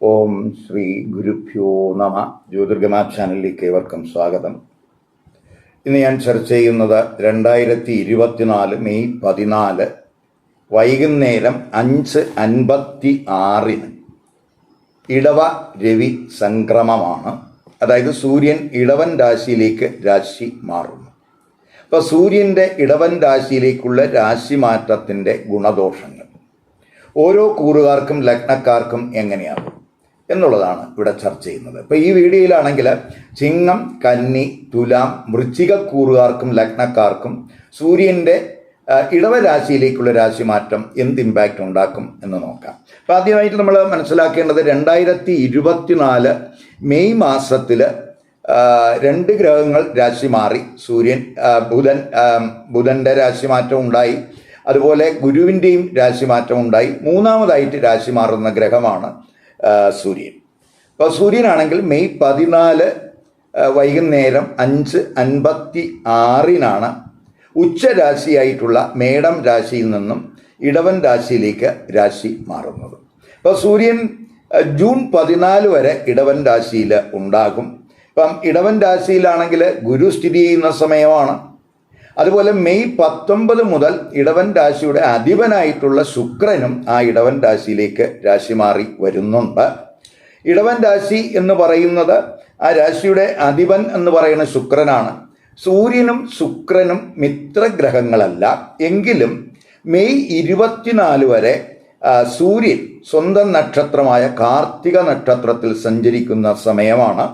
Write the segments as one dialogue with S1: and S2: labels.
S1: ഓം ശ്രീ ഗുരുഭ്യോ നമ. ജ്യോതിർഗമ ചാനലിലേക്ക് ഏവർക്കും സ്വാഗതം. ഇന്ന് ഞാൻ ചർച്ച ചെയ്യുന്നത് 2024 മെയ് 14 വൈകുന്നേരം 5:56 ഇടവ രവി സംക്രമമാണ്. അതായത് സൂര്യൻ ഇടവൻ രാശിയിലേക്ക് രാശി മാറുന്നു. അപ്പോൾ സൂര്യൻ്റെ ഇടവൻ രാശിയിലേക്കുള്ള രാശിമാറ്റത്തിൻ്റെ ഗുണദോഷങ്ങൾ ഓരോ കൂറുകാർക്കും ലഗ്നക്കാർക്കും എങ്ങനെയാകും എന്നുള്ളതാണ് ഇവിടെ ചർച്ച ചെയ്യുന്നത്. ഇപ്പോൾ ഈ വീഡിയോയിലാണെങ്കിൽ ചിങ്ങം, കന്നി, തുലാം, വൃശ്ചിക കൂറുകാർക്കും ലഗ്നക്കാർക്കും സൂര്യൻ്റെ ഇടവരാശിയിലേക്കുള്ള രാശിമാറ്റം എന്ത് ഇമ്പാക്റ്റ് ഉണ്ടാക്കും എന്ന് നോക്കാം. അപ്പോൾ ആദ്യമായിട്ട് നമ്മൾ മനസ്സിലാക്കേണ്ടത് 2024 മെയ് മാസത്തിൽ 2 ഗ്രഹങ്ങൾ രാശി മാറി. സൂര്യൻ ബുധൻ്റെ രാശിമാറ്റം ഉണ്ടായി, അതുപോലെ ഗുരുവിൻ്റെയും രാശിമാറ്റം ഉണ്ടായി. മൂന്നാമതായിട്ട് രാശി മാറുന്ന ഗ്രഹമാണ് സൂര്യൻ. അപ്പോൾ സൂര്യനാണെങ്കിൽ മെയ് 14 വൈകുന്നേരം 5:56 ഉച്ചരാശിയായിട്ടുള്ള മേടം രാശിയിൽ നിന്നും ഇടവൻ രാശിയിലേക്ക് രാശി മാറുന്നത്. അപ്പോൾ സൂര്യൻ ജൂൺ 14 വരെ ഇടവൻ രാശിയിൽ ഉണ്ടാകും. ഇപ്പം ഇടവൻ രാശിയിലാണെങ്കിൽ ഗുരു സ്ഥിതി ചെയ്യുന്ന സമയമാണ്. അതുപോലെ മെയ് 19 മുതൽ ഇടവൻ രാശിയുടെ അധിപനായിട്ടുള്ള ശുക്രനും ആ ഇടവൻ രാശിയിലേക്ക് രാശി മാറി വരുന്നുണ്ട്. ഇടവൻ രാശി എന്ന് പറയുന്നത് ആ രാശിയുടെ അധിപൻ എന്ന് പറയുന്ന ശുക്രനാണ്. സൂര്യനും ശുക്രനും മിത്രഗ്രഹങ്ങളല്ല. എങ്കിലും മെയ് 24 വരെ സൂര്യൻ സ്വന്തം നക്ഷത്രമായ കാർത്തിക നക്ഷത്രത്തിൽ സഞ്ചരിക്കുന്ന സമയമാണ്.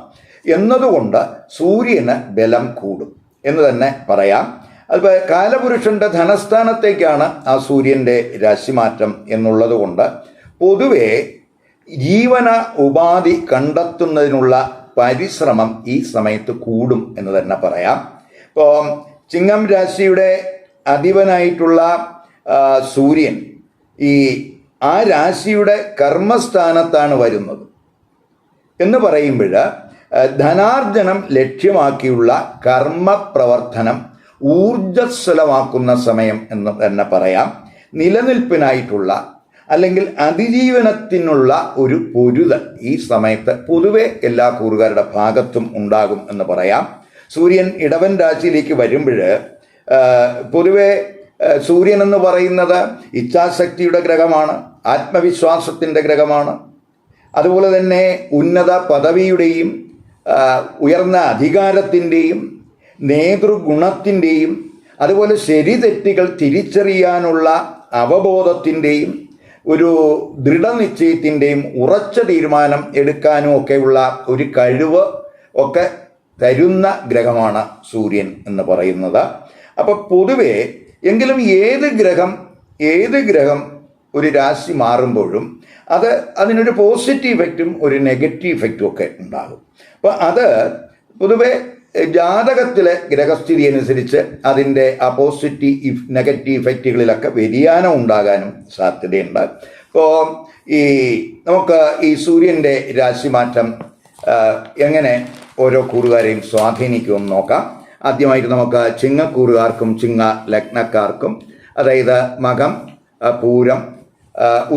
S1: എന്നതുകൊണ്ട് സൂര്യന് ബലം കൂടും എന്ന് തന്നെ പറയാം. അതുപോലെ കാലപുരുഷന്റെ ധനസ്ഥാനത്തേക്കാണ് ആ സൂര്യൻ്റെ രാശിമാറ്റം എന്നുള്ളത് കൊണ്ട് പൊതുവെ ജീവന ഉപാധി കണ്ടെത്തുന്നതിനുള്ള പരിശ്രമം ഈ സമയത്ത് കൂടും എന്ന് തന്നെ പറയാം. ഇപ്പോൾ ചിങ്ങം രാശിയുടെ അധിപനായിട്ടുള്ള സൂര്യൻ ആ രാശിയുടെ കർമ്മസ്ഥാനത്താണ് വരുന്നത് എന്ന് പറയുമ്പോൾ ധനാർജനം ലക്ഷ്യമാക്കിയുള്ള കർമ്മപ്രവർത്തനം ഊർജ്ജസ്വലമാക്കുന്ന സമയം എന്ന് തന്നെ പറയാം. നിലനിൽപ്പിനായിട്ടുള്ള അല്ലെങ്കിൽ അതിജീവനത്തിനുള്ള ഒരു പൊരുതൽ ഈ സമയത്ത് പൊതുവെ എല്ലാ കൂറുകാരുടെ ഭാഗത്തും ഉണ്ടാകും എന്ന് പറയാം. സൂര്യൻ ഇടവൻ രാശിയിലേക്ക് വരുമ്പോൾ പൊതുവെ സൂര്യൻ എന്ന് പറയുന്നത് ഇച്ഛാശക്തിയുടെ ഗ്രഹമാണ്, ആത്മവിശ്വാസത്തിൻ്റെ ഗ്രഹമാണ്. അതുപോലെ തന്നെ ഉന്നത പദവിയുടെയും ഉയർന്ന അധികാരത്തിൻ്റെയും നേതൃഗുണത്തിൻ്റെയും അതുപോലെ ശരി തെറ്റുകൾ തിരിച്ചറിയാനുള്ള അവബോധത്തിൻ്റെയും ഒരു ദൃഢനിശ്ചയത്തിൻ്റെയും ഉറച്ച തീരുമാനം എടുക്കാനും ഒക്കെയുള്ള ഒരു കഴിവ് ഒക്കെ തരുന്ന ഗ്രഹമാണ് സൂര്യൻ എന്ന് പറയുന്നത്. അപ്പോൾ പൊതുവെ എങ്കിലും ഏത് ഗ്രഹം ഒരു രാശി മാറുമ്പോഴും അതിനൊരു പോസിറ്റീവ് ഇഫക്റ്റും ഒരു നെഗറ്റീവ് ഇഫക്റ്റും ഒക്കെ ഉണ്ടാകും. അപ്പോൾ അത് പൊതുവെ ജാതകത്തിലെ ഗ്രഹസ്ഥിതി അനുസരിച്ച് അതിൻ്റെ ആ പോസിറ്റീവ് നെഗറ്റീവ് ഇഫക്റ്റുകളിലൊക്കെ വ്യതിയാനം ഉണ്ടാകാനും സാധ്യതയുണ്ട്. ഇപ്പോൾ നമുക്ക് ഈ സൂര്യൻ്റെ രാശിമാറ്റം എങ്ങനെ ഓരോ കൂറുകാരെയും സ്വാധീനിക്കുമെന്ന് നോക്കാം. ആദ്യമായിട്ട് നമുക്ക് ചിങ്ങക്കൂറുകാർക്കും ചിങ്ങ ലഗ്നക്കാർക്കും, അതായത് മകം, പൂരം,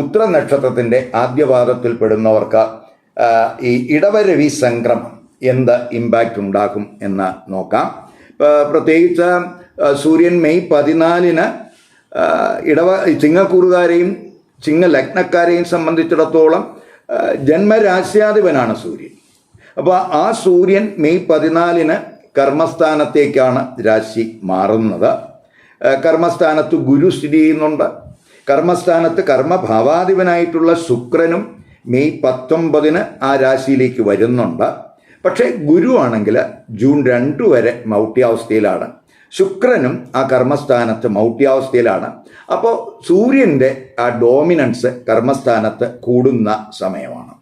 S1: ഉത്തര നക്ഷത്രത്തിൻ്റെ ആദ്യപാദത്തിൽപ്പെടുന്നവർക്ക് ഈ ഇടവരവി സംക്രമം എന്ത് ഇമ്പാക്റ്റ് ഉണ്ടാക്കും എന്ന് നോക്കാം. പ്രത്യേകിച്ച് സൂര്യൻ മെയ് 14 ചിങ്ങക്കൂറുകാരെയും ചിങ്ങ ലഗ്നക്കാരെയും സംബന്ധിച്ചിടത്തോളം ജന്മരാശ്യാധിപനാണ് സൂര്യൻ. അപ്പോൾ ആ സൂര്യൻ മെയ് 14 കർമ്മസ്ഥാനത്തേക്കാണ് രാശി മാറുന്നത്. കർമ്മസ്ഥാനത്ത് ഗുരു സ്ഥിതി ചെയ്യുന്നുണ്ട്. കർമ്മസ്ഥാനത്ത് കർമ്മഭാവാധിപനായിട്ടുള്ള ശുക്രനും മെയ് 19 ആ രാശിയിലേക്ക് വരുന്നുണ്ട്. പക്ഷേ ഗുരു ആണെങ്കിൽ ജൂൺ 2 വരെ മൗഢ്യാവസ്ഥയിലാണ്. ശുക്രനും ആ കർമ്മസ്ഥാനത്ത് മൗഢ്യാവസ്ഥയിലാണ്. അപ്പോൾ സൂര്യൻ്റെ ആ ഡോമിനൻസ് കർമ്മസ്ഥാനത്ത് കൂടുന്ന സമയമാണ്.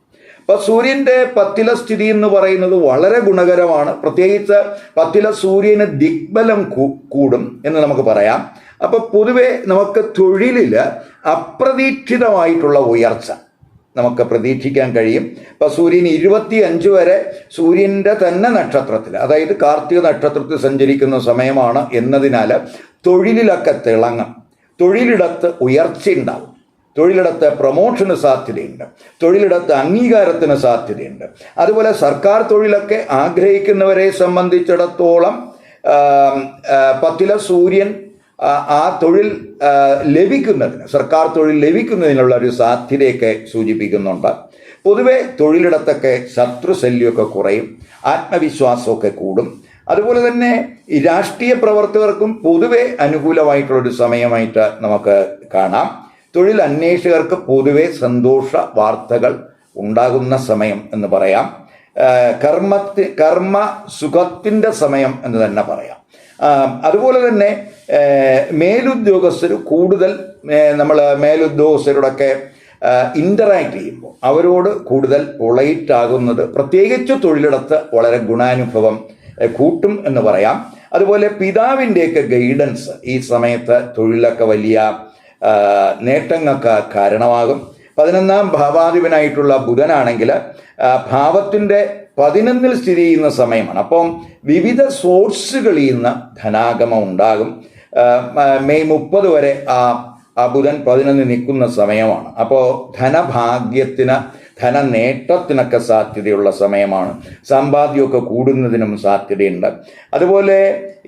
S1: അപ്പോൾ സൂര്യൻ്റെ പത്തില സ്ഥിതി എന്ന് പറയുന്നത് വളരെ ഗുണകരമാണ്. പ്രത്യേകിച്ച് പത്തില സൂര്യന് ദിഗ്ബലം കൂടും എന്ന് നമുക്ക് പറയാം. അപ്പോൾ പൊതുവെ നമുക്ക് തൊഴിലിൽ അപ്രതീക്ഷിതമായിട്ടുള്ള ഉയർച്ച നമുക്ക് പ്രതീക്ഷിക്കാൻ കഴിയും. ഇപ്പോൾ സൂര്യൻ 25 വരെ സൂര്യൻ്റെ തന്നെ നക്ഷത്രത്തിൽ, അതായത് കാർത്തിക നക്ഷത്രത്തിൽ സഞ്ചരിക്കുന്ന സമയമാണ് എന്നതിനാൽ തൊഴിലിലൊക്കെ തിളങ്ങും, തൊഴിലിടത്ത് ഉയർച്ചയുണ്ടാവും. തൊഴിലിടത്ത് പ്രൊമോഷന് സാധ്യതയുണ്ട്, തൊഴിലിടത്ത് അംഗീകാരത്തിന് സാധ്യതയുണ്ട്. അതുപോലെ സർക്കാർ തൊഴിലൊക്കെ ആഗ്രഹിക്കുന്നവരെ സംബന്ധിച്ചിടത്തോളം 10ലെ സൂര്യൻ ആ തൊഴിൽ ലഭിക്കുന്നതിന്, സർക്കാർ തൊഴിൽ ലഭിക്കുന്നതിനുള്ള ഒരു സാധ്യതയൊക്കെ സൂചിപ്പിക്കുന്നുണ്ട്. പൊതുവെ തൊഴിലിടത്തൊക്കെ ശത്രുശല്യമൊക്കെ കുറയും, ആത്മവിശ്വാസമൊക്കെ കൂടും. അതുപോലെ തന്നെ ഈ രാഷ്ട്രീയ പ്രവർത്തകർക്കും പൊതുവെ അനുകൂലമായിട്ടുള്ളൊരു സമയമായിട്ട് നമുക്ക് കാണാം. തൊഴിൽ അന്വേഷകർക്ക് പൊതുവെ സന്തോഷ വാർത്തകൾ ഉണ്ടാകുന്ന സമയം എന്ന് പറയാം. കർമ്മ സുഖത്തിൻ്റെ സമയം എന്ന് തന്നെ പറയാം. അതുപോലെ തന്നെ മേലുദ്യോഗസ്ഥർ കൂടുതൽ, നമ്മൾ മേലുദ്യോഗസ്ഥരോടൊക്കെ ഇൻ്ററാക്ട് ചെയ്യുമ്പോൾ അവരോട് കൂടുതൽ പൊളൈറ്റ് ആകുന്നത് പ്രത്യേകിച്ച് തൊഴിലിടത്ത് വളരെ ഗുണാനുഭവം കൂട്ടും എന്ന് പറയാം. അതുപോലെ പിതാവിൻ്റെയൊക്കെ ഗൈഡൻസ് ഈ സമയത്ത് തൊഴിലൊക്കെ വലിയ നേട്ടങ്ങൾക്ക് കാരണമാകും. 11ാം ഭാവാധിപനായിട്ടുള്ള ബുധനാണെങ്കിൽ ഭാവത്തിൻ്റെ 11ൽ സ്ഥിതി ചെയ്യുന്ന സമയമാണ്. അപ്പം വിവിധ സോഴ്സുകളിൽ നിന്ന് ധനാഗമം ഉണ്ടാകും. മെയ് 30 വരെ ആ ബുധൻ 11 നിൽക്കുന്ന സമയമാണ്. അപ്പോൾ ധനഭാഗ്യത്തിന്, ധനനേട്ടത്തിനൊക്കെ സാധ്യതയുള്ള സമയമാണ്. സമ്പാദ്യമൊക്കെ കൂടുന്നതിനും സാധ്യതയുണ്ട്. അതുപോലെ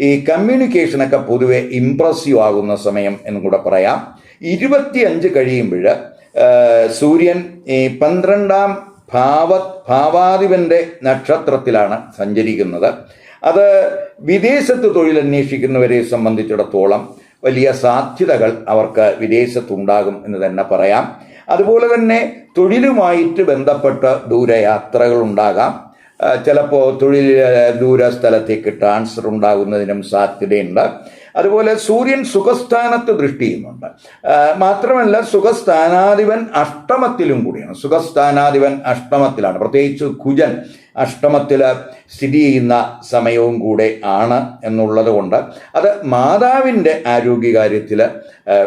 S1: ഈ കമ്മ്യൂണിക്കേഷനൊക്കെ പൊതുവെ ഇംപ്രസീവ് ആകുന്ന സമയം എന്നും കൂടെ പറയാം. 25 കഴിയുമ്പോൾ സൂര്യൻ ഈ 12ാം ഭാവാധിപന്റെ നക്ഷത്രത്തിലാണ് സഞ്ചരിക്കുന്നത്. അത് വിദേശത്ത് തൊഴിൽ അന്വേഷിക്കുന്നവരെ സംബന്ധിച്ചിടത്തോളം വലിയ സാധ്യതകൾ അവർക്ക് വിദേശത്തുണ്ടാകും എന്ന് തന്നെ പറയാം. അതുപോലെ തന്നെ തൊഴിലുമായിട്ട് ബന്ധപ്പെട്ട് ദൂരയാത്രകൾ ഉണ്ടാകാം. ചിലപ്പോൾ തൊഴിൽ ദൂര സ്ഥലത്തേക്ക് ട്രാൻസ്ഫർ ഉണ്ടാകുന്നതിനും സാധ്യതയുണ്ട്. അതുപോലെ സൂര്യൻ സുഖസ്ഥാനത്ത് ദൃഷ്ടി ചെയ്യുന്നുണ്ട്. മാത്രമല്ല സുഖസ്ഥാനാധിപൻ അഷ്ടമത്തിലും കൂടിയാണ്. സുഖസ്ഥാനാധിപൻ അഷ്ടമത്തിലാണ്, പ്രത്യേകിച്ച് കുജൻ അഷ്ടമത്തിൽ സ്ഥിതി ചെയ്യുന്ന സമയവും കൂടെ ആണ് എന്നുള്ളത് കൊണ്ട് അത് മാതാവിൻ്റെ ആരോഗ്യകാര്യത്തിൽ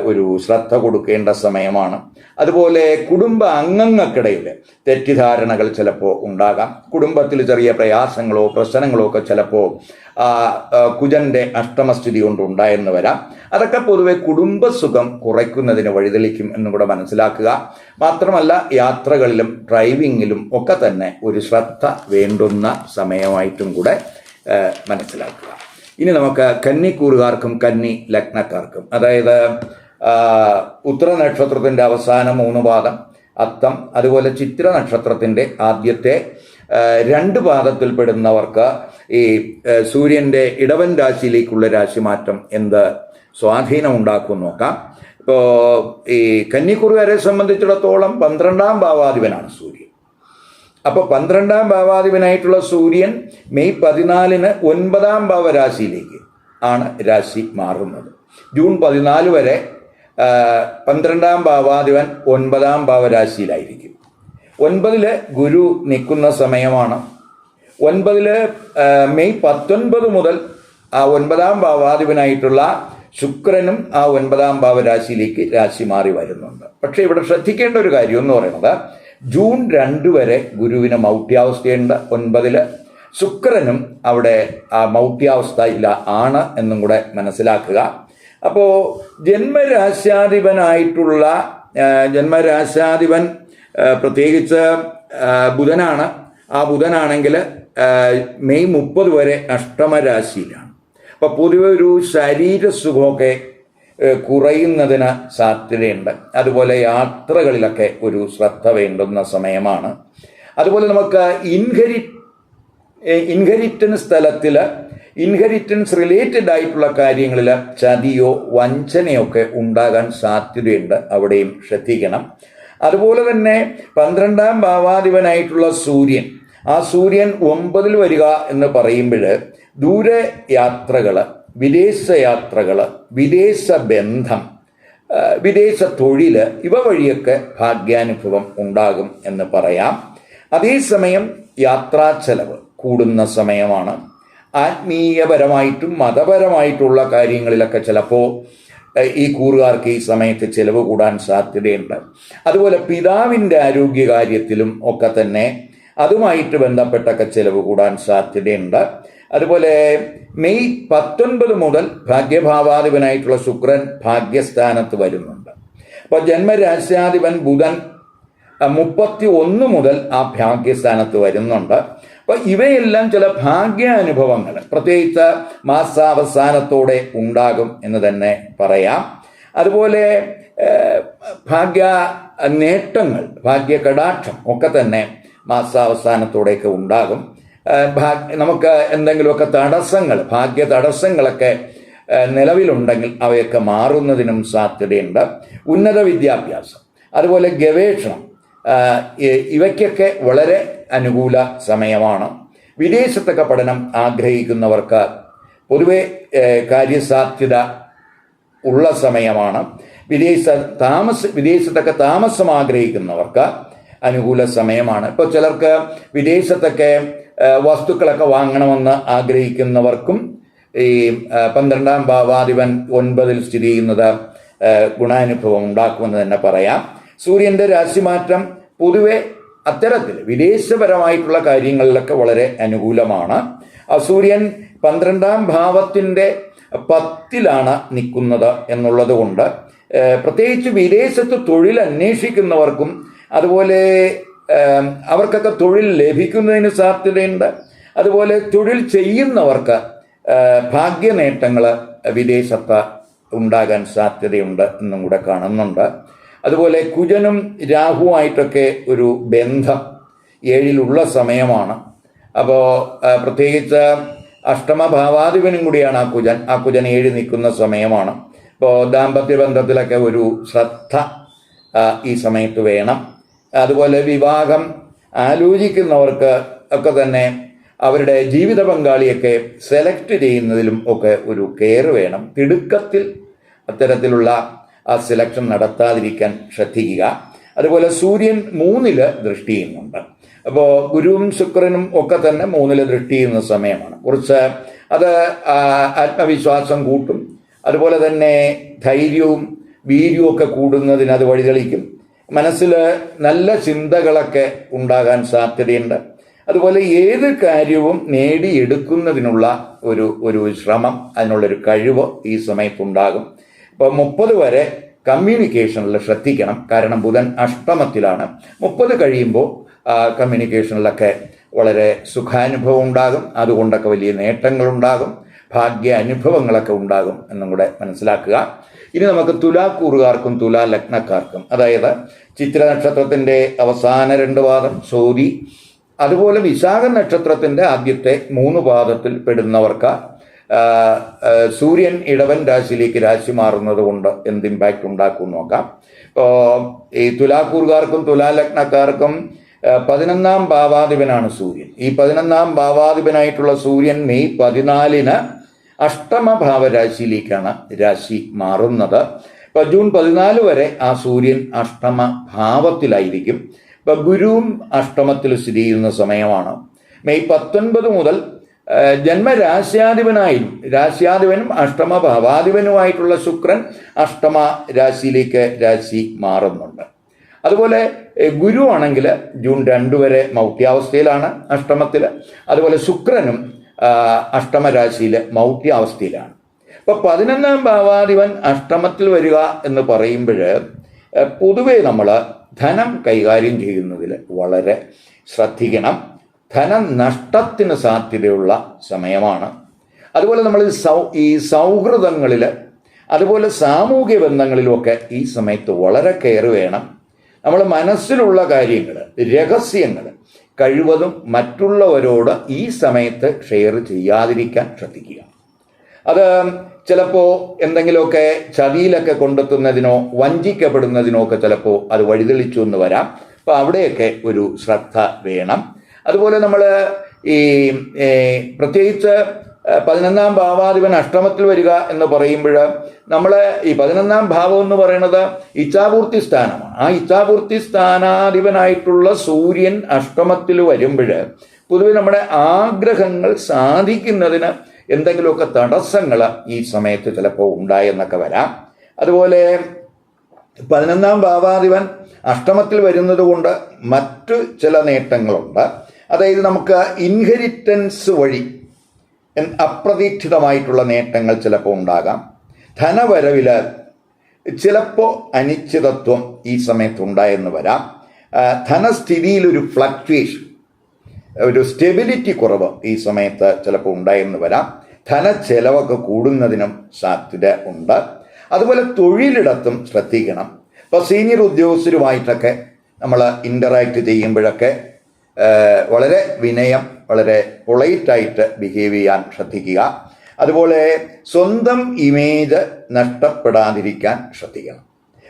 S1: ഒരു ശ്രദ്ധ കൊടുക്കേണ്ട സമയമാണ്. അതുപോലെ കുടുംബ അംഗങ്ങൾക്കിടയിൽ തെറ്റിദ്ധാരണകൾ ചിലപ്പോൾ ഉണ്ടാകാം. കുടുംബത്തിൽ ചെറിയ പ്രയാസങ്ങളോ പ്രശ്നങ്ങളോ ഒക്കെ ചിലപ്പോൾ കുജൻ്റെ അഷ്ടമസ്ഥിതി കൊണ്ട് ഉണ്ടായെന്ന് വരാം. അതൊക്കെ പൊതുവെ കുടുംബസുഖം കുറയ്ക്കുന്നതിന് വഴിതെളിക്കും എന്നും കൂടെ മനസ്സിലാക്കുക. മാത്രമല്ല യാത്രകളിലും ഡ്രൈവിങ്ങിലും ഒക്കെ തന്നെ ഒരു ശ്രദ്ധ വേണ്ടുന്ന സമയമായിട്ടും കൂടെ മനസ്സിലാക്കുക. ഇനി നമുക്ക് കന്നിക്കൂറുകാർക്കും കന്നി ലഗ്നക്കാർക്കും, അതായത് ഉത്തര നക്ഷത്രത്തിൻ്റെ അവസാന 3 പാദം, അത്തം, അതുപോലെ ചിത്ര നക്ഷത്രത്തിൻ്റെ ആദ്യത്തെ 2 പാദത്തിൽപ്പെടുന്നവർക്ക് ഈ സൂര്യൻ്റെ ഇടവൻ രാശിയിലേക്കുള്ള രാശിമാറ്റം എന്ത് സ്വാധീനം ഉണ്ടാക്കും നോക്കാം. ഇപ്പോൾ ഈ കന്നിക്കൂറുകാരെ സംബന്ധിച്ചിടത്തോളം 12ാം ഭാവാധിപനാണ് സൂര്യൻ. അപ്പോൾ 12ാം ഭാവാധിപനായിട്ടുള്ള സൂര്യൻ മെയ് 14 9ാം ഭാവരാശിയിലേക്ക് ആണ് രാശി മാറുന്നത്. ജൂൺ 14 വരെ 12ാം ഭാവാധിപൻ 9ാം ഭാവരാശിയിലായിരിക്കും. 9 ഗുരു നിൽക്കുന്ന സമയമാണ്. 9 മെയ് 19 മുതൽ ആ 9ാം ഭാവാധിപനായിട്ടുള്ള ശുക്രനും ആ 9ാം ഭാവരാശിയിലേക്ക് രാശി മാറി വരുന്നുണ്ട്. പക്ഷേ ഇവിടെ ശ്രദ്ധിക്കേണ്ട ഒരു കാര്യം എന്ന് പറയുന്നത് ജൂൺ 2 വരെ ഗുരുവിന് മൗഢ്യാവസ്ഥയുണ്ട് 9. ശുക്രനും അവിടെ ആ മൗഢ്യാവസ്ഥയിൽ ആണ് എന്നും കൂടെ മനസ്സിലാക്കുക. അപ്പോൾ ജന്മരാശാധിപൻ പ്രത്യേകിച്ച് ബുധനാണ്. ആ ബുധനാണെങ്കിൽ മെയ് 30 വരെ അഷ്ടമരാശിയിലാണ്. അപ്പോൾ പൊതുവെ ഒരു ശരീരസുഖമൊക്കെ കുറയുന്നതിന് സാധ്യതയുണ്ട്. അതുപോലെ യാത്രകളിലൊക്കെ ഒരു ശ്രദ്ധ വേണ്ടുന്ന സമയമാണ്. അതുപോലെ നമുക്ക് ഇൻഹെരിറ്റൻസ് തലത്തിൽ ഇൻഹെരിറ്റൻസ് റിലേറ്റഡ് ആയിട്ടുള്ള കാര്യങ്ങളിൽ ചതിയോ വഞ്ചനയൊക്കെ ഉണ്ടാകാൻ സാധ്യതയുണ്ട്. അവിടെയും ശ്രദ്ധിക്കണം. അതുപോലെ തന്നെ 12ാം ഭാവാധിപനായിട്ടുള്ള സൂര്യൻ, ആ സൂര്യൻ 9 വരിക എന്ന് പറയുമ്പോൾ ദൂരയാത്രകൾ, വിദേശയാത്രകൾ, വിദേശ ബന്ധം, വിദേശ തൊഴിൽ, ഇവ വഴിയൊക്കെ ഭാഗ്യാനുഭവം ഉണ്ടാകും എന്ന് പറയാം. അതേസമയം യാത്രാ ചെലവ് കൂടുന്ന സമയമാണ്. ആത്മീയപരമായിട്ടും മതപരമായിട്ടുള്ള കാര്യങ്ങളിലൊക്കെ ചിലപ്പോൾ ഈ കൂറുകാർക്ക് ഈ സമയത്ത് ചിലവ് കൂടാൻ സാധ്യതയുണ്ട്. അതുപോലെ പിതാവിൻ്റെ ആരോഗ്യകാര്യത്തിലും ഒക്കെ തന്നെ അതുമായിട്ട് ബന്ധപ്പെട്ടൊക്കെ ചിലവ് കൂടാൻ സാധ്യതയുണ്ട്. അതുപോലെ മെയ് 19 മുതൽ ഭാഗ്യഭാവാധിപനായിട്ടുള്ള ശുക്രൻ ഭാഗ്യസ്ഥാനത്ത് വരുന്നുണ്ട്. അപ്പോൾ ജന്മരാശ്യാധിപൻ ബുധൻ 31 മുതൽ ആ ഭാഗ്യസ്ഥാനത്ത് വരുന്നുണ്ട്. അപ്പോൾ ഇവയെല്ലാം ചില ഭാഗ്യാനുഭവങ്ങൾ പ്രത്യേകിച്ച് മാസാവസാനത്തോടെ ഉണ്ടാകും എന്ന് തന്നെ പറയാം. അതുപോലെ ഭാഗ്യ നേട്ടങ്ങൾ, ഭാഗ്യ കടാക്ഷം ഒക്കെ തന്നെ മാസാവസാനത്തോടെയൊക്കെ ഉണ്ടാകും. നമുക്ക് എന്തെങ്കിലുമൊക്കെ തടസ്സങ്ങൾ, ഭാഗ്യ തടസ്സങ്ങളൊക്കെ നിലവിലുണ്ടെങ്കിൽ അവയൊക്കെ മാറുന്നതിനും സാധ്യതയുണ്ട്. ഉന്നത വിദ്യാഭ്യാസം, അതുപോലെ ഗവേഷണം, ഇവയ്ക്കൊക്കെ വളരെ അനുകൂല സമയമാണ്. വിദേശത്തൊക്കെ പഠനം ആഗ്രഹിക്കുന്നവർക്ക് പൊതുവെ കാര്യസാധ്യത ഉള്ള സമയമാണ്. വിദേശത്തൊക്കെ താമസം ആഗ്രഹിക്കുന്നവർക്ക് അനുകൂല സമയമാണ്. ഇപ്പോൾ ചിലർക്ക് വിദേശത്തൊക്കെ വസ്തുക്കളൊക്കെ വാങ്ങണമെന്ന് ആഗ്രഹിക്കുന്നവർക്കും ഈ 12ാം ഭാവാധിപൻ 9-ൽ സ്ഥിതി ചെയ്യുന്നത് ഗുണാനുഭവം ഉണ്ടാക്കുമെന്ന് തന്നെ പറയാം. സൂര്യന്റെ രാശിമാറ്റം പൊതുവെ അത്തരത്തിൽ വിദേശപരമായിട്ടുള്ള കാര്യങ്ങളിലൊക്കെ വളരെ അനുകൂലമാണ്. സൂര്യൻ 12ാം ഭാവത്തിൻ്റെ 10-ലാണ് നിൽക്കുന്നത് എന്നുള്ളത് കൊണ്ട് പ്രത്യേകിച്ച് വിദേശത്ത് തൊഴിൽ അന്വേഷിക്കുന്നവർക്കും അതുപോലെ അവർക്കൊക്കെ തൊഴിൽ ലഭിക്കുന്നതിന് സാധ്യതയുണ്ട്. അതുപോലെ തൊഴിൽ ചെയ്യുന്നവർക്ക് ഭാഗ്യനേട്ടങ്ങൾ വിദേശത്ത് ഉണ്ടാകാൻ സാധ്യതയുണ്ട് എന്നും കൂടെ കാണുന്നുണ്ട്. അതുപോലെ കുജനും രാഹുവായിട്ടൊക്കെ ഒരു ബന്ധം 7-ലുള്ള സമയമാണ്. അപ്പോൾ പ്രത്യേകിച്ച് അഷ്ടമഭാവാധിപനും കൂടിയാണ് ആ കുജൻ 7 നിൽക്കുന്ന സമയമാണ്. ഇപ്പോൾ ദാമ്പത്യ ബന്ധത്തിലൊക്കെ ഒരു ശ്രദ്ധ ഈ സമയത്ത് വേണം. അതുപോലെ വിവാഹം ആലോചിക്കുന്നവർക്ക് ഒക്കെ തന്നെ അവരുടെ ജീവിത പങ്കാളിയൊക്കെ സെലക്ട് ചെയ്യുന്നതിലും ഒക്കെ ഒരു കെയർ വേണം. തിടുക്കത്തിൽ അത്തരത്തിലുള്ള ആ സെലക്ഷൻ നടത്താതിരിക്കാൻ ശ്രദ്ധിക്കുക. അതുപോലെ സൂര്യൻ 3-ൽ ദൃഷ്ടി ചെയ്യുന്നുണ്ട്. അപ്പോൾ ഗുരുവും ശുക്രനും ഒക്കെ തന്നെ 3-ൽ ദൃഷ്ടി ചെയ്യുന്ന സമയമാണ്. കുറച്ച് അത് ആത്മവിശ്വാസം കൂട്ടും. അതുപോലെ തന്നെ ധൈര്യവും വീര്യവും ഒക്കെ കൂടുന്നതിന് അത് വഴിതെളിക്കും. മനസ്സിൽ നല്ല ചിന്തകളൊക്കെ ഉണ്ടാകാൻ സാധ്യതയുണ്ട്. അതുപോലെ ഏത് കാര്യവും നേടിയെടുക്കുന്നതിനുള്ള ഒരു ശ്രമം, അതിനുള്ളൊരു കഴിവ് ഈ സമയത്തുണ്ടാകും. ഇപ്പോൾ 30 വരെ കമ്മ്യൂണിക്കേഷനിൽ ശ്രദ്ധിക്കണം. കാരണം ബുധൻ അഷ്ടമത്തിലാണ്. 30 കഴിയുമ്പോൾ കമ്മ്യൂണിക്കേഷനിലൊക്കെ വളരെ സുഖാനുഭവം ഉണ്ടാകും. അതുകൊണ്ടൊക്കെ വലിയ നേട്ടങ്ങളുണ്ടാകും, ഭാഗ്യ അനുഭവങ്ങളൊക്കെ ഉണ്ടാകും എന്നും കൂടെ മനസ്സിലാക്കുക. ഇനി നമുക്ക് തുലാക്കൂറുകാർക്കും തുലാ ലഗ്നക്കാർക്കും, അതായത് ചിത്ര നക്ഷത്രത്തിൻ്റെ അവസാന 2 പാദം, ചോതി, അതുപോലെ വിശാഖ നക്ഷത്രത്തിൻ്റെ ആദ്യത്തെ 3 പാദത്തിൽ പെടുന്നവർക്ക് സൂര്യൻ ഇടവൻ രാശിയിലേക്ക് രാശി മാറുന്നത് കൊണ്ട് എന്ത് ഇമ്പാക്റ്റ് ഉണ്ടാക്കും നോക്കാം. ഇപ്പോൾ ഈ തുലാക്കൂറുകാർക്കും തുലാ ലഗ്നക്കാർക്കും 11ാം ഭാവാധിപനാണ് സൂര്യൻ. ഈ 11ാം ഭാവാധിപനായിട്ടുള്ള സൂര്യൻ മെയ് 14-ന് അഷ്ടമഭാവരാശിയിലേക്കാണ് രാശി മാറുന്നത്. ഇപ്പോൾ ജൂൺ 14 വരെ ആ സൂര്യൻ അഷ്ടമഭാവത്തിലായിരിക്കും. ഇപ്പോൾ ഗുരുവും അഷ്ടമത്തിൽ സ്ഥിതി ചെയ്യുന്ന സമയമാണ്. മെയ് 19 മുതൽ രാശ്യാധിപനും അഷ്ടമഭാവാധിപനുമായിട്ടുള്ള ശുക്രൻ അഷ്ടമ രാശിയിലേക്ക് രാശി മാറുന്നുണ്ട്. അതുപോലെ ഗുരു ആണെങ്കിൽ ജൂൺ 2 വരെ മൗഢ്യാവസ്ഥയിലാണ്, അഷ്ടമത്തിൽ. അതുപോലെ ശുക്രനും അഷ്ടമരാശിയിൽ മൗഢ്യാവസ്ഥയിലാണ്. ഇപ്പോൾ 11ാം ഭാവാധിപൻ അഷ്ടമത്തിൽ വരിക എന്ന് പറയുമ്പോൾ പൊതുവെ നമ്മൾ ധനം കൈകാര്യം ചെയ്യുന്നതിൽ വളരെ ശ്രദ്ധിക്കണം. ധനനഷ്ടത്തിന് സാധ്യതയുള്ള സമയമാണ്. അതുപോലെ നമ്മൾ ഈ സൗഹൃദങ്ങളിൽ, അതുപോലെ സാമൂഹ്യ ബന്ധങ്ങളിലുമൊക്കെ ഈ സമയത്ത് വളരെ കെയർ വേണം. നമ്മൾ മനസ്സിലുള്ള കാര്യങ്ങൾ, രഹസ്യങ്ങൾ കഴിവതും മറ്റുള്ളവരോട് ഈ സമയത്ത് ഷെയർ ചെയ്യാതിരിക്കാൻ ശ്രദ്ധിക്കുക. അത് ചിലപ്പോൾ എന്തെങ്കിലുമൊക്കെ ചതിയിലൊക്കെ കൊണ്ടെത്തുന്നതിനോ വഞ്ചിക്കപ്പെടുന്നതിനോ ഒക്കെ ചിലപ്പോൾ അത് വഴിതെളിച്ചു എന്ന് വരാം. അപ്പോൾ അവിടെയൊക്കെ ഒരു ശ്രദ്ധ വേണം. അതുപോലെ നമ്മൾ ഈ പ്രത്യേകിച്ച് 11ാം ഭാവാധിപൻ അഷ്ടമത്തിൽ വരിക എന്ന് പറയുമ്പോൾ നമ്മൾ ഈ 11ാം ഭാവം എന്ന് പറയുന്നത് ഇച്ഛാപൂർത്തി സ്ഥാനമാണ്. ആ ഇച്ഛാപൂർത്തി സ്ഥാനാധിപനായിട്ടുള്ള സൂര്യൻ അഷ്ടമത്തിൽ വരുമ്പോൾ പൊതുവെ നമ്മുടെ ആഗ്രഹങ്ങൾ സാധിക്കുന്നതിന് എന്തെങ്കിലുമൊക്കെ തടസ്സങ്ങൾ ഈ സമയത്ത് ചിലപ്പോൾ ഉണ്ടായെന്നൊക്കെ വരാം. അതുപോലെ 11ാം ഭാവാധിപൻ അഷ്ടമത്തിൽ വരുന്നത് കൊണ്ട് മറ്റു ചില നേട്ടങ്ങളുണ്ട്. അതായത് നമുക്ക് ഇൻഹെരിറ്റൻസ് വഴി അപ്രതീക്ഷിതമായിട്ടുള്ള നേട്ടങ്ങൾ ചിലപ്പോൾ ഉണ്ടാകാം. ധനവരവിൽ ചിലപ്പോൾ അനിശ്ചിതത്വം ഈ സമയത്തുണ്ടായെന്ന് വരാം. ധനസ്ഥിതിയിലൊരു ഫ്ലക്ച്വേഷൻ, ഒരു സ്റ്റെബിലിറ്റി കുറവ് ഈ സമയത്ത് ചിലപ്പോൾ ഉണ്ടായെന്ന് വരാം. ധനച്ചെലവൊക്കെ കൂടുന്നതിനും സാധ്യത ഉണ്ട്. അതുപോലെ തൊഴിലിടത്തും ശ്രദ്ധിക്കണം. ഇപ്പോൾ സീനിയർ ഉദ്യോഗസ്ഥരുമായിട്ടൊക്കെ നമ്മൾ ഇൻ്ററാക്ട് ചെയ്യുമ്പോഴൊക്കെ വളരെ വിനയം, വളരെ പൊളൈറ്റായിട്ട് ബിഹേവ് ചെയ്യാൻ ശ്രദ്ധിക്കുക. അതുപോലെ സ്വന്തം ഇമേജ് നഷ്ടപ്പെടാതിരിക്കാൻ ശ്രദ്ധിക്കണം.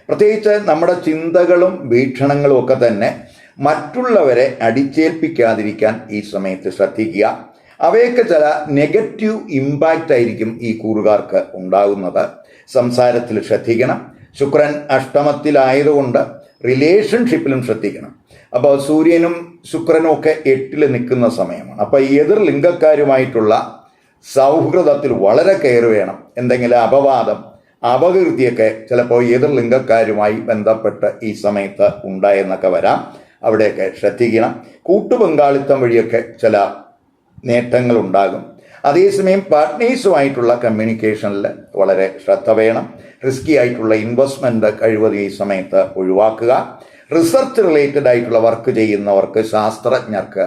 S1: പ്രത്യേകിച്ച് നമ്മുടെ ചിന്തകളും വീക്ഷണങ്ങളും ഒക്കെ തന്നെ മറ്റുള്ളവരെ അടിച്ചേൽപ്പിക്കാതിരിക്കാൻ ഈ സമയത്ത് ശ്രദ്ധിക്കുക. അവയൊക്കെ ചില നെഗറ്റീവ് ഇമ്പാക്റ്റ് ആയിരിക്കും ഈ കൂറുകാർക്ക് ഉണ്ടാകുന്നത്. സംസാരത്തിൽ ശ്രദ്ധിക്കണം. ശുക്രൻ അഷ്ടമത്തിലായതുകൊണ്ട് റിലേഷൻഷിപ്പിലും ശ്രദ്ധിക്കണം. അപ്പോൾ സൂര്യനും ശുക്രനും ഒക്കെ 8 നിൽക്കുന്ന സമയമാണ്. അപ്പോൾ എതിർ ലിംഗക്കാരുമായിട്ടുള്ള സൗഹൃദത്തിൽ വളരെ കെയർ വേണം. എന്തെങ്കിലും അപവാദം, അപകീർത്തിയൊക്കെ ചിലപ്പോൾ എതിർ ലിംഗക്കാരുമായി ബന്ധപ്പെട്ട് ഈ സമയത്ത് ഉണ്ടായെന്നൊക്കെ വരാം. അവിടെയൊക്കെ ശ്രദ്ധിക്കണം. കൂട്ടുപങ്കാളിത്തം വഴിയൊക്കെ ചില നേട്ടങ്ങളുണ്ടാകും. അതേസമയം പാർട്ട്നേഴ്സുമായിട്ടുള്ള കമ്മ്യൂണിക്കേഷനിൽ വളരെ ശ്രദ്ധ വേണം. റിസ്കി ആയിട്ടുള്ള ഇൻവെസ്റ്റ്മെൻറ്റ് കഴിവതും ഈ സമയത്ത് ഒഴിവാക്കുക. റിസർച്ച് റിലേറ്റഡ് ആയിട്ടുള്ള വർക്ക് ചെയ്യുന്നവർക്ക്, ശാസ്ത്രജ്ഞർക്ക്,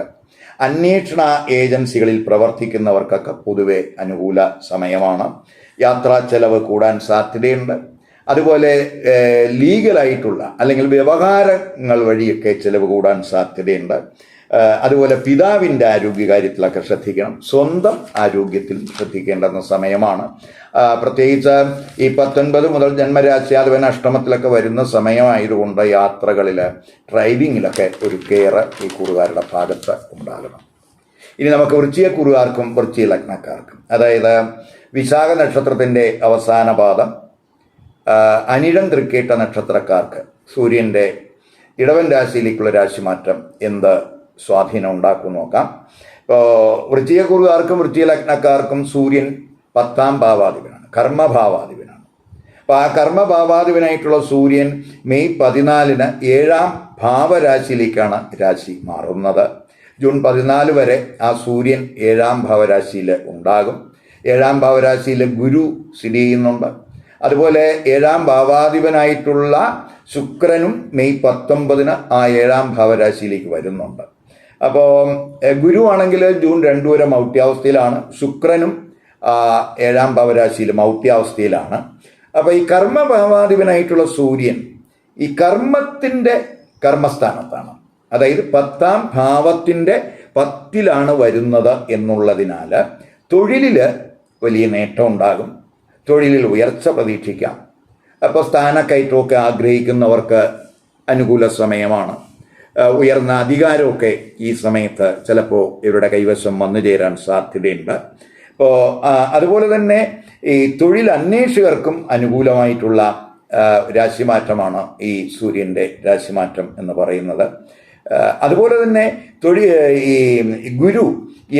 S1: അന്വേഷണ ഏജൻസികളിൽ പ്രവർത്തിക്കുന്നവർക്കൊക്കെ പൊതുവെ അനുകൂല സമയമാണ്. യാത്രാ ചെലവ് കൂടാൻ സാധ്യതയുണ്ട്. അതുപോലെ ലീഗലായിട്ടുള്ള അല്ലെങ്കിൽ വ്യവഹാരങ്ങൾ വഴിയൊക്കെ ചിലവ് കൂടാൻ സാധ്യതയുണ്ട്. അതുപോലെ പിതാവിൻ്റെ ആരോഗ്യകാര്യത്തിലൊക്കെ ശ്രദ്ധിക്കണം. സ്വന്തം ആരോഗ്യത്തിൽ ശ്രദ്ധിക്കേണ്ടുന്ന സമയമാണ്. പ്രത്യേകിച്ച് ഈ 19 മുതൽ ജന്മരാശി അഥവാ അഷ്ടമത്തിലൊക്കെ വരുന്ന സമയമായതുകൊണ്ട് യാത്രകളിൽ, ഡ്രൈവിങ്ങിലൊക്കെ ഒരു കെയർ ഈ കൂറുകാരുടെ ഭാഗത്ത് ഉണ്ടാകണം. ഇനി നമുക്ക് വൃശ്ചിക കൂറുകാർക്കും വൃശ്ചിക ലഗ്നക്കാർക്കും, അതായത് വിശാഖ നക്ഷത്രത്തിൻ്റെ അവസാന പാദം, അനിഴം തൃക്കേട്ട നക്ഷത്രക്കാർക്ക് സൂര്യൻ്റെ ഇടവൻ രാശിയിലേക്കുള്ള രാശിമാറ്റം എന്ത് സ്വാധീനം ഉണ്ടാക്കും നോക്കാം. ഇപ്പോൾ വൃശ്ചിക കൂറുകാർക്കും വൃശ്ചിക ലഗ്നക്കാർക്കും സൂര്യൻ 10ാം ഭാവാധിപനാണ്, കർമ്മഭാവാധിപനാണ്. അപ്പോൾ ആ കർമ്മഭാവാധിപനായിട്ടുള്ള സൂര്യൻ മെയ് 14 7ാം ഭാവരാശിയിലേക്കാണ് രാശി മാറുന്നത്. ജൂൺ 14 വരെ ആ സൂര്യൻ 7ാം ഭാവരാശിയിൽ ഉണ്ടാകും. 7ാം ഭാവരാശിയിൽ ഗുരു സ്ഥിതി ചെയ്യുന്നുണ്ട്. അതുപോലെ 7ാം ഭാവാധിപനായിട്ടുള്ള ശുക്രനും മെയ് 19 ആ 7ാം ഭാവരാശിയിലേക്ക് വരുന്നുണ്ട്. അപ്പോൾ ഗുരു ആണെങ്കിൽ ജൂൺ 2 വരെ മൗഢ്യാവസ്ഥയിലാണ്. ശുക്രനും 7ാം ഭാവരാശിയിൽ മൗഢ്യാവസ്ഥയിലാണ്. അപ്പോൾ ഈ കർമ്മഭാവാധിപനായിട്ടുള്ള സൂര്യൻ ഈ കർമ്മത്തിൻ്റെ കർമ്മസ്ഥാനത്താണ്, അതായത് 10ാം ഭാവത്തിൻ്റെ 10ലാണ് വരുന്നത് എന്നുള്ളതിനാൽ തൊഴിലിൽ വലിയ നേട്ടം ഉണ്ടാകും. തൊഴിലിൽ ഉയർച്ച പ്രതീക്ഷിക്കാം. അപ്പോൾ സ്ഥാനക്കയറ്റമൊക്കെ ആഗ്രഹിക്കുന്നവർക്ക് അനുകൂല സമയമാണ്. ഉയർന്ന അധികാരമൊക്കെ ഈ സമയത്ത് ചിലപ്പോൾ ഇവരുടെ കൈവശം വന്നു ചേരാൻ സാധ്യതയുണ്ട്. അപ്പോൾ അതുപോലെ തന്നെ ഈ തൊഴിൽ അന്വേഷകർക്കും അനുകൂലമായിട്ടുള്ള രാശിമാറ്റമാണ് ഈ സൂര്യൻ്റെ രാശിമാറ്റം എന്ന് പറയുന്നത്. അതുപോലെ തന്നെ ഈ ഗുരു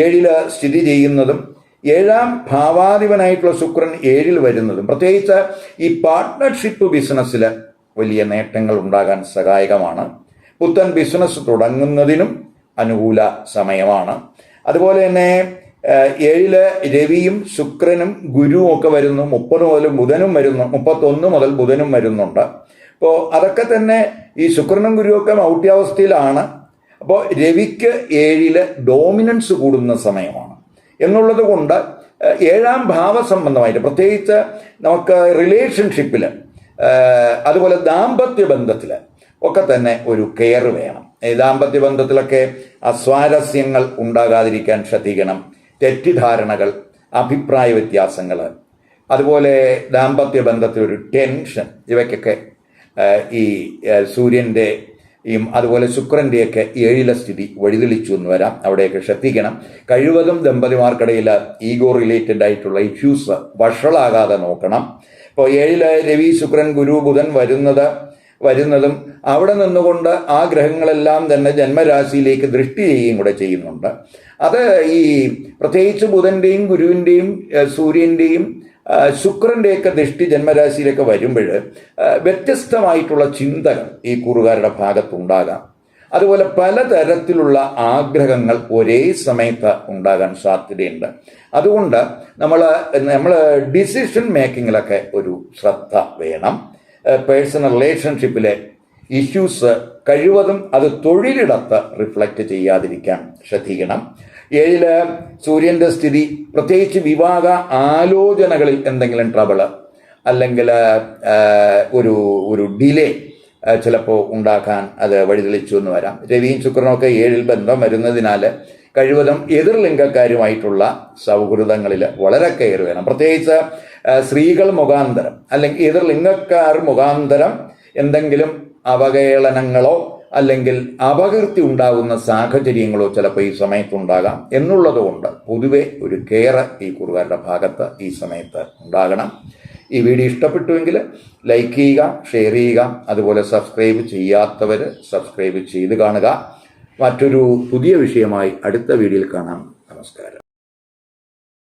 S1: 7ൽ സ്ഥിതി ചെയ്യുന്നതും 7ാം ഭാവാധിപനായിട്ടുള്ള ശുക്രൻ 7ൽ വരുന്നതും പ്രത്യേകിച്ച് ഈ പാർട്ട്ണർഷിപ്പ് ബിസിനസ്സിൽ വലിയ നേട്ടങ്ങൾ ഉണ്ടാകാൻ സഹായകമാണ്. പുത്തൻ ബിസിനസ് തുടങ്ങുന്നതിനും അനുകൂല സമയമാണ്. അതുപോലെ തന്നെ 7ൽ രവിയും ശുക്രനും ഗുരുവും ഒക്കെ വരുന്നു. 30 മുതൽ ബുധനും വരുന്നു, 31 മുതൽ ബുധനും വരുന്നുണ്ട്. അപ്പോൾ അതൊക്കെ തന്നെ ഈ ശുക്രനും ഗുരുവൊക്കെ മൗഢ്യാവസ്ഥയിലാണ്. അപ്പോൾ രവിക്ക് 7ൽ ഡോമിനൻസ് കൂടുന്ന സമയമാണ് എന്നുള്ളത് കൊണ്ട് 7ാം ഭാവസംബന്ധമായിട്ട് പ്രത്യേകിച്ച് നമുക്ക് റിലേഷൻഷിപ്പിൽ, അതുപോലെ ദാമ്പത്യ ബന്ധത്തിൽ ഒക്കെ തന്നെ ഒരു കെയർ വേണം. ഈ ദാമ്പത്യ ബന്ധത്തിലൊക്കെ അസ്വാരസ്യങ്ങൾ ഉണ്ടാകാതിരിക്കാൻ ശ്രദ്ധിക്കണം. തെറ്റിദ്ധാരണകൾ, അഭിപ്രായ വ്യത്യാസങ്ങൾ, അതുപോലെ ദാമ്പത്യ ബന്ധത്തിലൊരു ടെൻഷൻ, ഇവയ്ക്കൊക്കെ ഈ സൂര്യൻ്റെയും അതുപോലെ ശുക്രൻ്റെയൊക്കെ 7ലെ സ്ഥിതി വഴിതെളിച്ചു എന്ന് വരാം. അവിടെയൊക്കെ ശ്രദ്ധിക്കണം. കഴിവതും ദമ്പതിമാർക്കിടയിൽ ഈഗോ റിലേറ്റഡ് ആയിട്ടുള്ള ഇഷ്യൂസ് വഷളാകാതെ നോക്കണം. ഇപ്പോൾ 7ൽ രവി, ശുക്രൻ, ഗുരു, ബുധൻ വരുന്നതും അവിടെ നിന്നുകൊണ്ട് ആ ഗ്രഹങ്ങളെല്ലാം തന്നെ ജന്മരാശിയിലേക്ക് ദൃഷ്ടി ചെയ്യുകയും കൂടെ ചെയ്യുന്നുണ്ട്. അത് ഈ പ്രത്യേകിച്ച് ബുധൻ്റെയും ഗുരുവിൻ്റെയും സൂര്യൻ്റെയും ശുക്രൻ്റെയൊക്കെ ദൃഷ്ടി ജന്മരാശിയിലേക്ക് വരുമ്പോൾ വ്യത്യസ്തമായിട്ടുള്ള ചിന്തകൾ ഈ കൂറുകാരുടെ ഭാഗത്തുണ്ടാകാം. അതുപോലെ പലതരത്തിലുള്ള ആഗ്രഹങ്ങൾ ഒരേ സമയത്ത് ഉണ്ടാകാൻ സാധ്യതയുണ്ട്. അതുകൊണ്ട് നമ്മൾ ഡിസിഷൻ മേക്കിങ്ങിലൊക്കെ ഒരു ശ്രദ്ധ വേണം. പേഴ്സണൽ റിലേഷൻഷിപ്പിലെ ഇഷ്യൂസ് കഴിവതും അത് തൊഴിലിടത്ത് റിഫ്ലക്റ്റ് ചെയ്യാതിരിക്കാൻ ശ്രദ്ധിക്കണം. 7 സൂര്യൻ്റെ സ്ഥിതി പ്രത്യേകിച്ച് വിവാഹ ആലോചനകളിൽ എന്തെങ്കിലും ട്രബിള് അല്ലെങ്കിൽ ഒരു ഡിലേ ചിലപ്പോൾ ഉണ്ടാക്കാൻ അത് വഴിതെളിച്ചു എന്ന് വരാം. രവിയും ശുക്രനൊക്കെ 7 ബന്ധം വരുന്നതിനാൽ കഴിവതും എതിർലിംഗക്കാരുമായിട്ടുള്ള സൗഹൃദങ്ങളിൽ വളരെ കെയർ വേണം. പ്രത്യേകിച്ച് സ്ത്രീകൾ മുഖാന്തരം അല്ലെങ്കിൽ എതിർലിംഗക്കാർ മുഖാന്തരം എന്തെങ്കിലും അവഹേളനങ്ങളോ അല്ലെങ്കിൽ അപകീർത്തി ഉണ്ടാകുന്ന സാഹചര്യങ്ങളോ ചിലപ്പോൾ ഈ സമയത്തുണ്ടാകാം എന്നുള്ളത് കൊണ്ട് പൊതുവെ ഒരു കെയർ ഈ കുറുകാരുടെ ഭാഗത്ത് ഈ സമയത്ത് ഉണ്ടാകണം. ഈ വീഡിയോ ഇഷ്ടപ്പെട്ടുവെങ്കിൽ ലൈക്ക് ചെയ്യുക, ഷെയർ ചെയ്യുക, അതുപോലെ സബ്സ്ക്രൈബ് ചെയ്യാത്തവർ സബ്സ്ക്രൈബ് ചെയ്ത് കാണുക. മറ്റൊരു പുതിയ വിഷയമായി അടുത്ത വീഡിയോയിൽ കാണാം. നമസ്കാരം.